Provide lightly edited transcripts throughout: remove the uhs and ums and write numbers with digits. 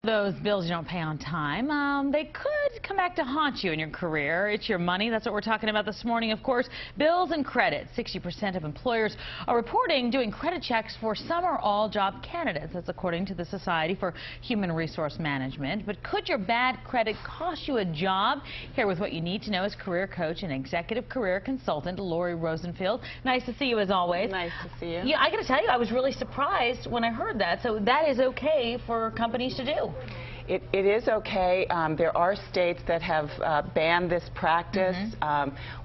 Those bills you don't pay on time, they could come back to haunt you in your career. It's your money. That's what we're talking about this morning. Of course, bills and credit. 60% of employers are reporting doing credit checks for some or all job candidates. That's according to the Society for Human Resource Management. But could your bad credit cost you a job? Here with what you need to know is career coach and executive career consultant Lori Rosenfield. Nice to see you as always. Nice to see you. Yeah, I got to tell you, I was really surprised when I heard that. So that is okay for companies to do. It is okay. There are states that have banned this practice.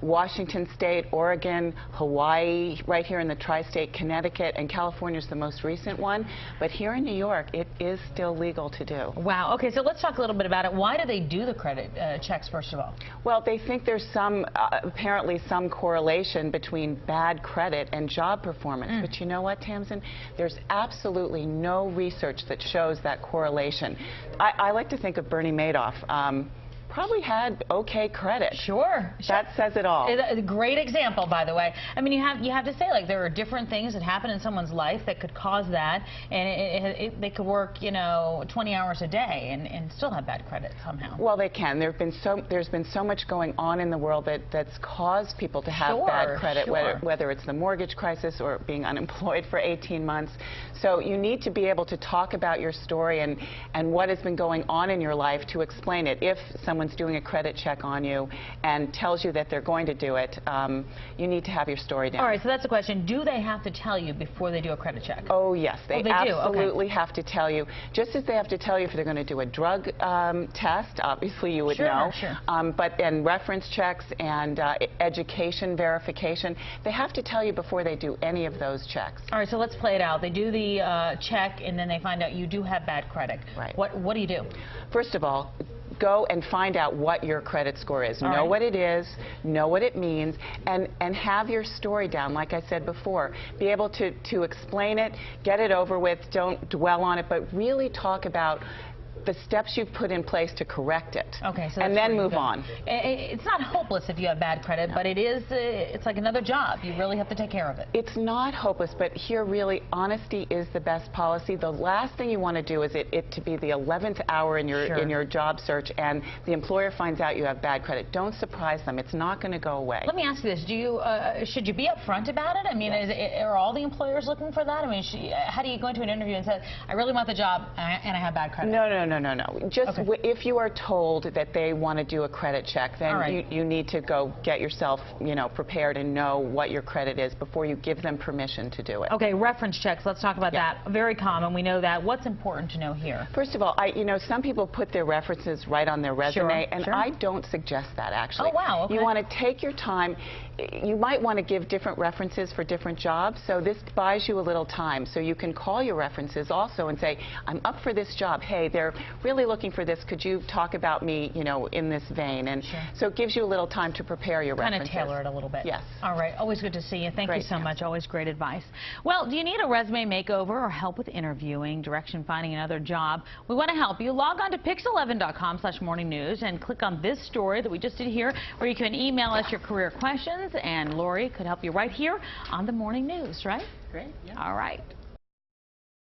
Washington State, Oregon, Hawaii, right here in the tri-state, Connecticut, and California is the most recent one. But here in New York, it is still legal to do. Wow. Okay, so let's talk a little bit about it. Why do they do the credit checks, first of all? Well, they think there's some, apparently some correlation between bad credit and job performance. But you know what, Tamsin? There's absolutely no research that shows that correlation. I like to think of Bernie Madoff. Probably had okay credit. Sure. That says it all. A great example, by the way. I mean, you have to say, like, there are different things that happen in someone's life that could cause that, and they could work, you know, 20 hours a day and still have bad credit somehow. Well, they can. There's been so much going on in the world that's caused people to have bad credit, whether it's the mortgage crisis or being unemployed for 18 months. So you need to be able to talk about your story and what has been going on in your life to explain it. If someone's doing a credit check on you and tells you that they're going to do it, you need to have your story down. All right, so that's the question. Do they have to tell you before they do a credit check? Oh, yes. They absolutely do. Okay. have to tell you. Just as they have to tell you if they're going to do a drug test, obviously you would know. Sure. And reference checks and education verification, they have to tell you before they do any of those checks. All right, so let's play it out. They do the check, and then they find out you do have bad credit. Right. What do you do? First of all, go and find out what your credit score is. Know what it is, know what it means, and have your story down, like I said before. Be able to explain it, get it over with, don't dwell on it, but really talk about the steps you've put in place to correct it. Okay, so and then move on. It's not hopeless if you have bad credit, but it's like another job. You really have to take care of it. It's not hopeless, but here really honesty is the best policy. The last thing you want to do is it to be the 11th hour in your job search and the employer finds out you have bad credit. Don't surprise them. It's not going to go away. Let me ask you this. Should you be upfront about it? I mean, are all the employers looking for that? I mean, how do you go into an interview and say, I really want the job and I have bad credit? No. Just if you are told that they want to do a credit check, then you need to go get yourself, prepared and know what your credit is before you give them permission to do it. Okay, reference checks. Let's talk about that. Very common. We know that. What's important to know here? First of all, some people put their references right on their resume, and I don't suggest that, actually. Oh, wow. Okay. You want to take your time. You might want to give different references for different jobs, so this buys you a little time. So you can call your references also and say, I'm up for this job. Hey, they're really looking for this. Could you talk about me, in this vein? And so it gives you a little time to prepare your references. Kind of tailor it a little bit. Yes. All right. Always good to see you. Thank you so much. Always great advice. Well, do you need a resume makeover or help with interviewing, direction finding another job? We want to help you. Log on to pix11.com/morningnews and click on this story that we just did here, where you can email us your career questions, and Lori could help you right here on the Morning News, right? Great. Yeah. All right.